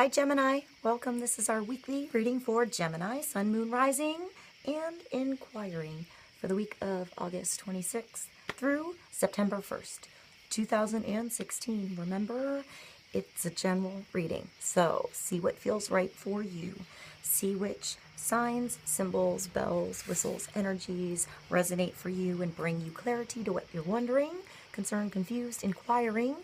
Hi Gemini, welcome. This is our weekly reading for Gemini, Sun, Moon, Rising, and Inquiring for the week of August 26th through September 1st, 2016. Remember, it's a general reading, so see what feels right for you. See which signs, symbols, bells, whistles, energies resonate for you and bring you clarity to what you're wondering, concerned, confused, inquiring,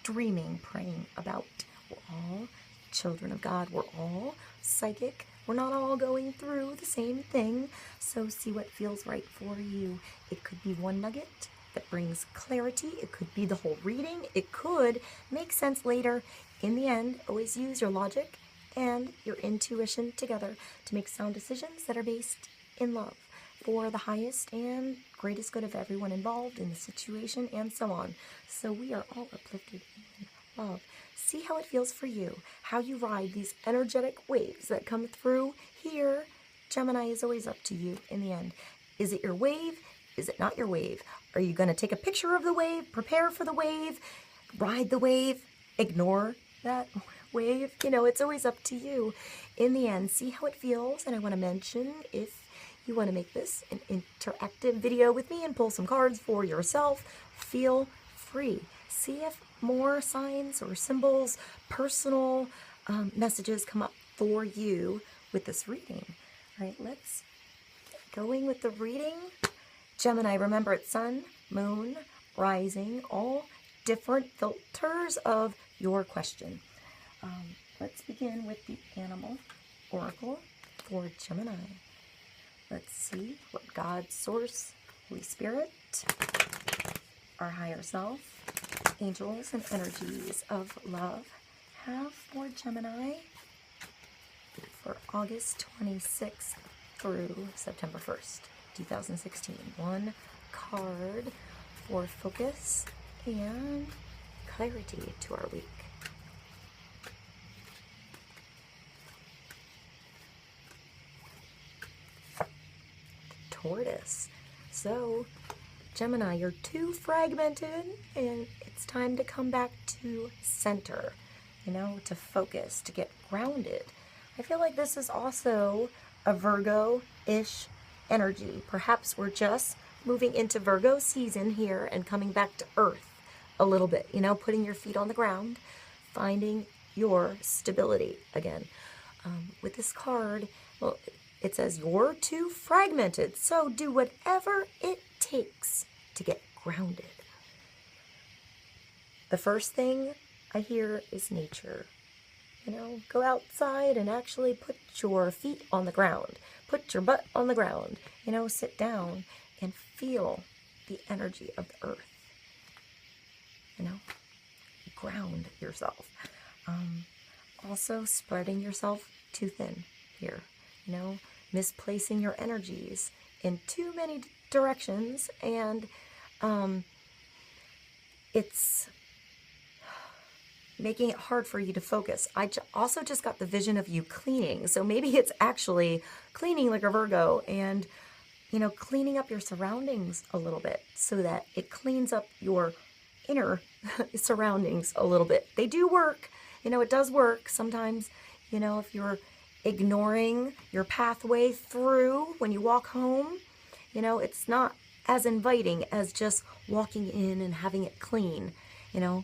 dreaming, praying about. We're all children of God. We're all psychic. We're not all going through the same thing, so see what feels right for you. It could be one nugget that brings clarity. It could be the whole reading. It could make sense later. In the end, always use your logic and your intuition together to make sound decisions that are based in love for the highest and greatest good of everyone involved in the situation and so on. So we are all uplifted in love. See how it feels for you, how you ride these energetic waves that come through here. Gemini is always up to you in the end. Is it your wave? Is it not your wave? Are you going to take a picture of the wave, prepare for the wave, ride the wave, ignore that wave? You know, it's always up to you. In the end, see how it feels. And I want to mention, if you want to make this an interactive video with me and pull some cards for yourself, feel free. See if more signs or symbols, personal messages come up for you with this reading. All right, let's get going with the reading. Gemini, remember it's Sun, Moon, Rising, all different filters of your question. Let's begin with the Animal Oracle for Gemini. Let's see what God, Source, Holy Spirit, our higher self, angels, and energies of love have for Gemini for August 26th through September 1st, 2016. One card for focus and clarity to our week. The Tortoise. So, Gemini, you're too fragmented and it's time to come back to center, you know, to focus, to get grounded. I feel like this is also a Virgo-ish energy. Perhaps we're just moving into Virgo season here and coming back to earth a little bit, you know, putting your feet on the ground, finding your stability again. With this card, well, it says you're too fragmented, so do whatever it takes to get grounded. The first thing I hear is nature. You know, go outside and actually put your feet on the ground. Put your butt on the ground. You know, sit down and feel the energy of the earth. You know, ground yourself. Also, spreading yourself too thin here. You know, misplacing your energies in too many directions, and it's making it hard for you to focus. I also just got the vision of you cleaning, so maybe it's actually cleaning like a Virgo and, you know, cleaning up your surroundings a little bit so that it cleans up your inner surroundings a little bit. They do work, you know, it does work sometimes. You know, if you're ignoring your pathway through when you walk home, you know, it's not as inviting as just walking in and having it clean, you know,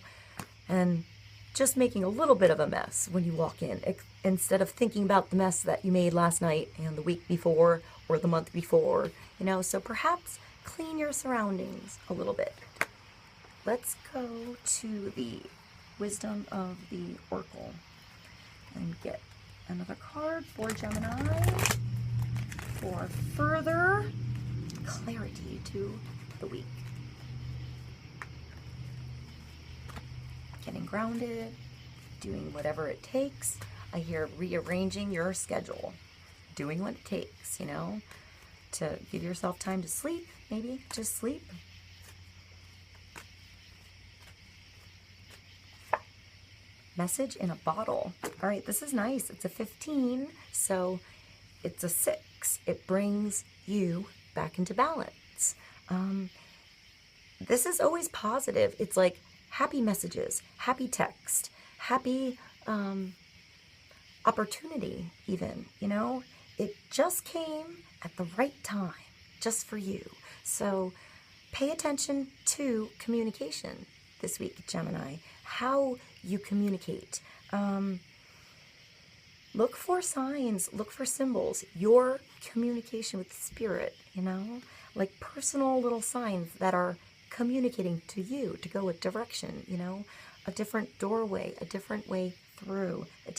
and just making a little bit of a mess when you walk in, instead of thinking about the mess that you made last night and the week before or the month before, you know. So perhaps clean your surroundings a little bit. Let's go to the wisdom of the Oracle and get another card for Gemini for further clarity to the week. Getting grounded, doing whatever it takes. I hear rearranging your schedule, doing what it takes, you know, to give yourself time to sleep, maybe just sleep. Message in a bottle. All right, this is nice. It's a 15, so it's a 6. It brings you back into balance. This is always positive. It's like happy messages, happy text, happy opportunity even, you know? It just came at the right time, just for you. So pay attention to communication this week, Gemini. How you communicate. Look for signs, look for symbols. Your communication with spirit, you know? Like personal little signs that are communicating to you to go a direction, you know? A different doorway, a different way through, a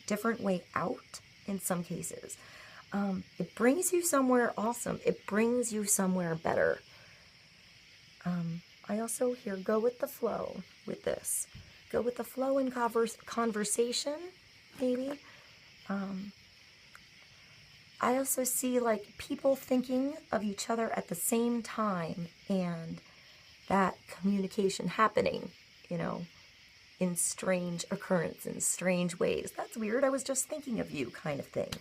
different way out in some cases. It brings you somewhere awesome. It brings you somewhere better. I also hear go with the flow with this. Go with the flow in conversation, maybe. I also see like people thinking of each other at the same time and that communication happening, you know, in strange occurrence, in strange ways. That's weird. I was just thinking of you kind of thing.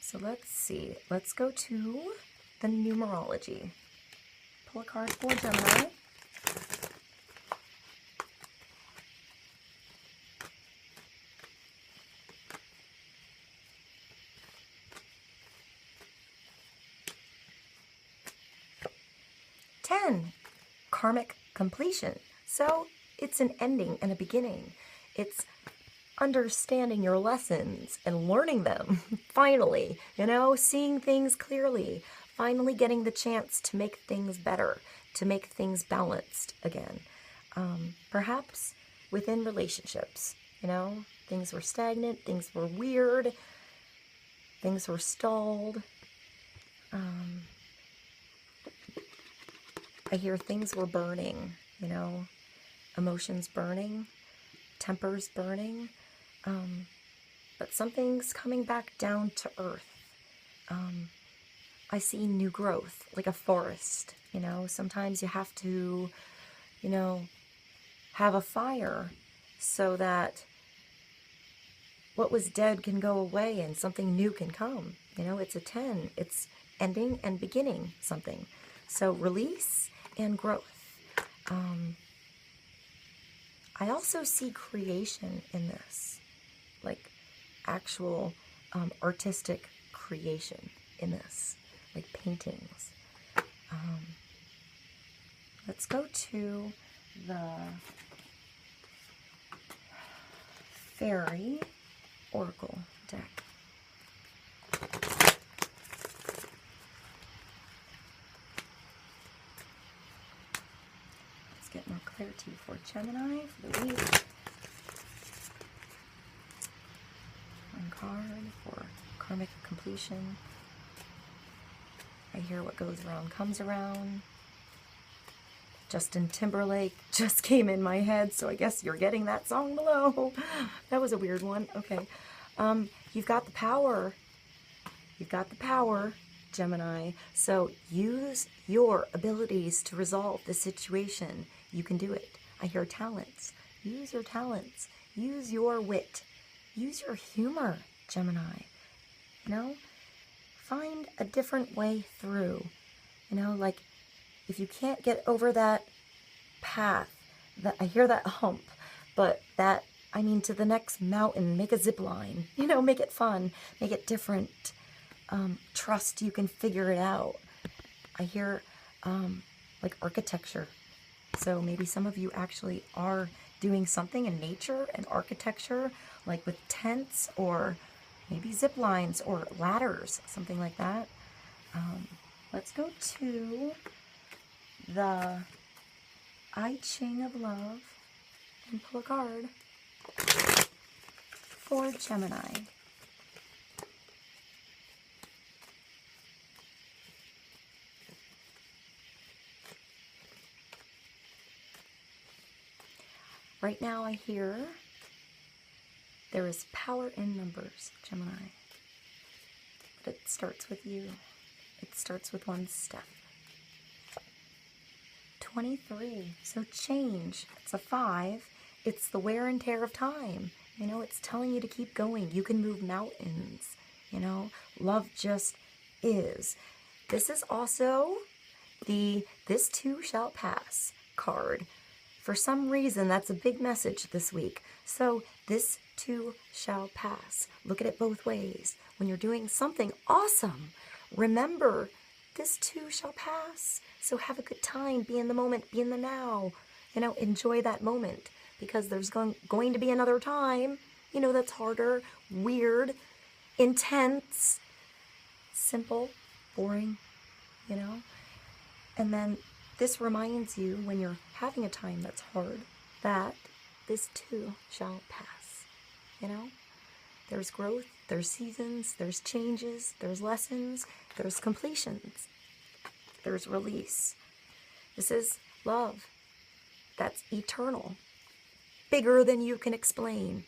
So let's see. Let's go to the numerology. Pull a card for Gemini. Karmic completion. So it's an ending and a beginning. It's understanding your lessons and learning them, finally, you know, seeing things clearly, finally getting the chance to make things better, to make things balanced again. Perhaps within relationships, you know, things were stagnant, things were weird, things were stalled. I hear things were burning, you know, emotions burning, tempers burning, but something's coming back down to earth. I see new growth, like a forest, you know. Sometimes you have to, you know, have a fire so that what was dead can go away and something new can come. You know, it's a 10. It's ending and beginning something. So release and growth. I also see creation in this, like actual artistic creation in this, like paintings. Let's go to the Fairy Oracle deck. Get more clarity for Gemini for the week. One card for karmic completion. I hear what goes around comes around. Justin Timberlake just came in my head, so I guess you're getting that song below. That was a weird one. Okay. You've got the power. You've got the power, Gemini. So use your abilities to resolve the situation. You can do it. I hear talents. Use your talents. Use your wit. Use your humor, Gemini. You know, find a different way through. You know, like if you can't get over that path, that I hear that hump, but that, I mean, to the next mountain, make a zipline. You know, make it fun, make it different. Trust you can figure it out. I hear like architecture. So maybe some of you actually are doing something in nature and architecture, like with tents or maybe zip lines or ladders, something like that. Let's go to the I Ching of Love and pull a card for Gemini. Right now I hear there is power in numbers, Gemini. But it starts with you. It starts with one step. 23. So change. It's a 5. It's the wear and tear of time. You know, it's telling you to keep going. You can move mountains. You know, love just is. This is also the This Too Shall Pass card For some reason, that's a big message this week. So this too shall pass. Look at it both ways. When you're doing something awesome, remember this too shall pass. So have a good time. Be in the moment. Be in the now. Enjoy that moment, because there's going to be another time, that's harder, weird, intense, simple, boring, And then this reminds you, when you're having a time that's hard, that this too shall pass. There's growth, there's seasons, there's changes, there's lessons, there's completions, there's release. This is love that's eternal, bigger than you can explain,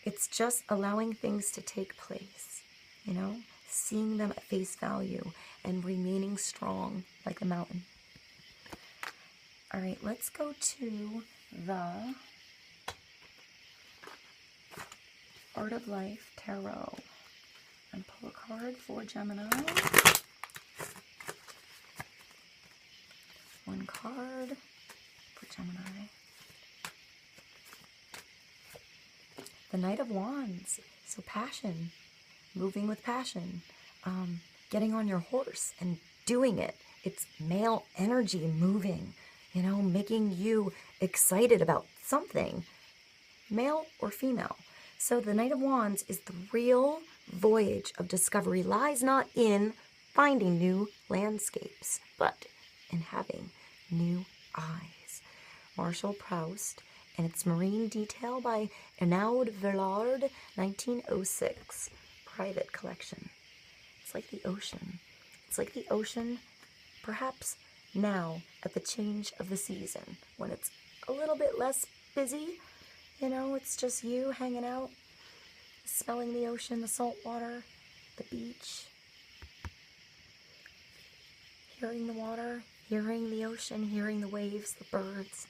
It's just allowing things to take place, seeing them at face value and remaining strong like a mountain. All right, let's go to the Art of Life Tarot and pull a card for Gemini. One card for Gemini. The Knight of Wands. So passion, moving with passion, getting on your horse and doing it. It's male energy moving, making you excited about something, male or female. So the Knight of Wands is the real voyage of discovery lies not in finding new landscapes, but in having new eyes. Marshall Proust, and it's Marine Detail by Arnaud Villard, 1906, private collection. It's like the ocean. It's like the ocean, perhaps now at the change of the season, when it's a little bit less busy. It's just you hanging out, smelling the ocean, the salt water, the beach, hearing the water, hearing the ocean, hearing the waves, the birds.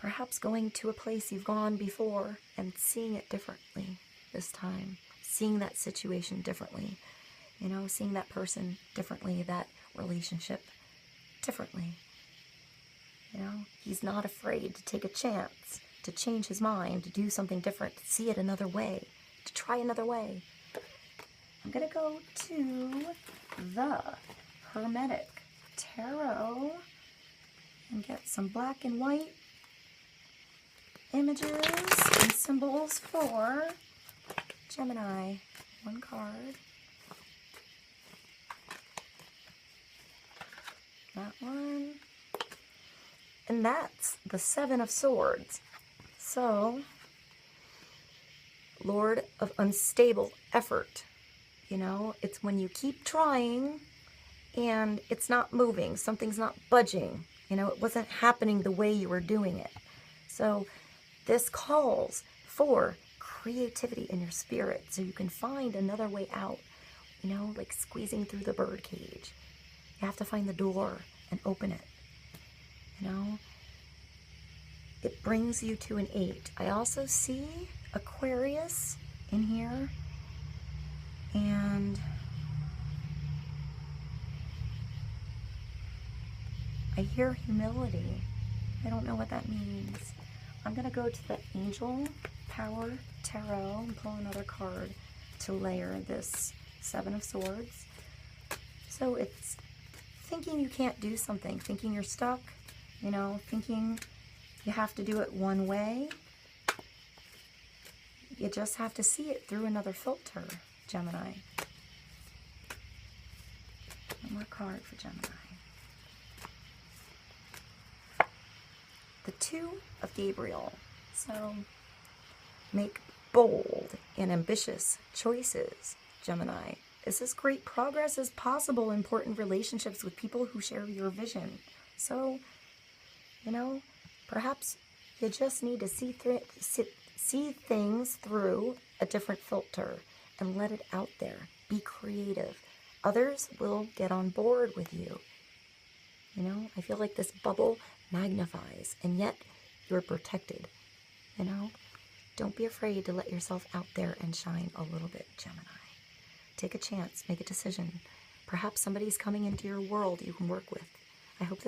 Perhaps going to a place you've gone before and seeing it differently this time, seeing that situation differently, seeing that person differently, that relationship differently. He's not afraid to take a chance, to change his mind, to do something different, to see it another way, to try another way. I'm going to go to the Hermetic Tarot and get some black and white images and symbols for Gemini. One card. That one. And that's the Seven of Swords. So, Lord of unstable effort. It's when you keep trying and it's not moving. Something's not budging. It wasn't happening the way you were doing it. So, this calls for creativity in your spirit so you can find another way out. Like squeezing through the bird cage. You have to find the door and open it. It brings you to an 8. I also see Aquarius in here. And I hear humility. I don't know what that means. I'm going to go to the Angel Power Tarot and pull another card to layer this Seven of Swords. So it's thinking you can't do something, thinking you're stuck, thinking you have to do it one way. You just have to see it through another filter, Gemini. One more card for Gemini. The Two of Gabriel. So make bold and ambitious choices, Gemini. This is great progress is possible in important relationships with people who share your vision. So, perhaps you just need to see things through a different filter and let it out there. Be creative. Others will get on board with you. I feel like this bubble magnifies, and yet you're protected. Don't be afraid to let yourself out there and shine a little bit, Gemini. Take a chance, make a decision, Perhaps somebody's coming into your world you can work with. I hope